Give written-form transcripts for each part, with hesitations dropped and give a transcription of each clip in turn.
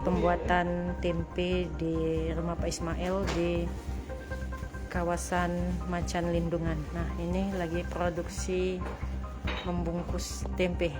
pembuatan tempe di rumah Pak Ismail di kawasan Macan Lindungan. Nah, ini lagi produksi membungkus tempe.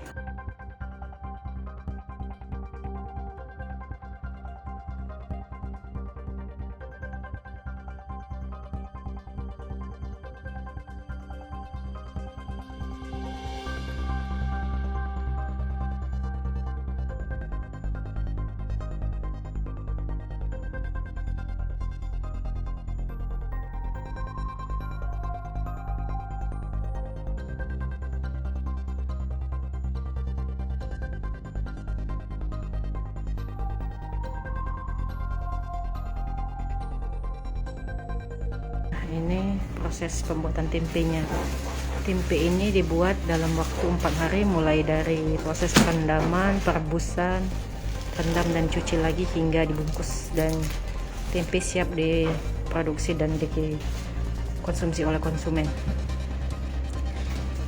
Ini proses pembuatan tempenya. Tempe ini dibuat dalam waktu 4 hari, mulai dari proses perendaman, perebusan, rendam dan cuci lagi hingga dibungkus, dan tempe siap diproduksi dan dikonsumsi oleh konsumen.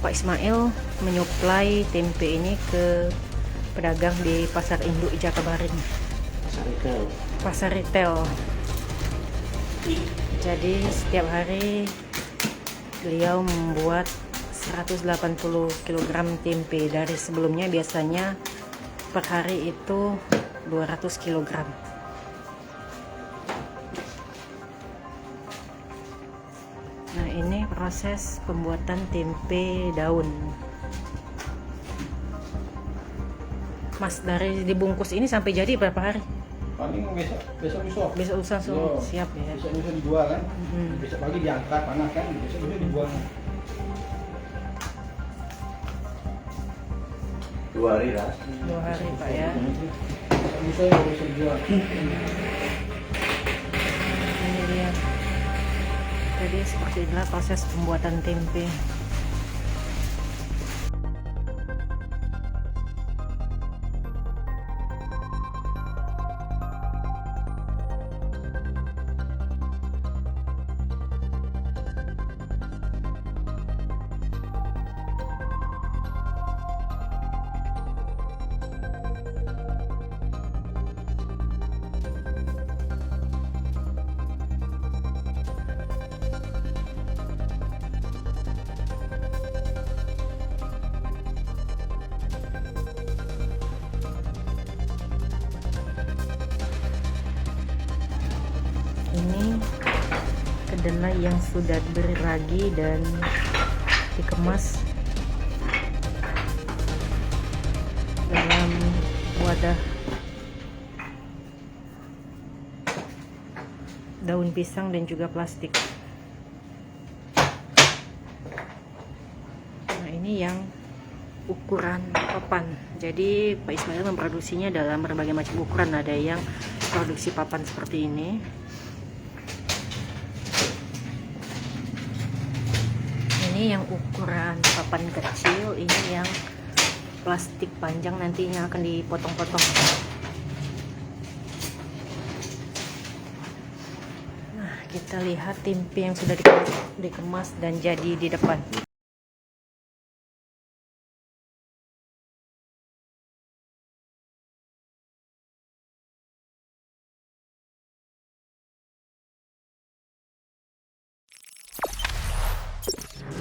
Pak Ismail menyuplai tempe ini ke pedagang di Pasar Induk Jakabaring. Pasar retail. Jadi setiap hari beliau membuat 180 kg tempe. Dari sebelumnya biasanya per hari itu 200 kg. Nah, ini proses pembuatan tempe daun. Mas, dari dibungkus ini sampai jadi berapa hari? Paling besok Besok langsung siap ya. Besok dijual kan. Besok pagi diangkat panas kan, besok dibuang. 2 hari lah. 2 hari Pak ya. Besok dijual. Ini dia. Jadi seperti inilah proses pembuatan tempe. Ini kedelai yang sudah berragi dan dikemas dalam wadah daun pisang dan juga plastik. Nah, ini yang ukuran papan. Jadi Pak Ismail memproduksinya dalam berbagai macam ukuran. Ada yang produksi papan seperti ini. Ini yang ukuran papan kecil, ini yang plastik panjang, nantinya akan dipotong-potong. Nah, kita lihat tempe yang sudah dikemas dan jadi di depan.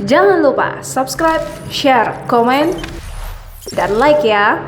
Jangan lupa subscribe, share, komen, dan like ya.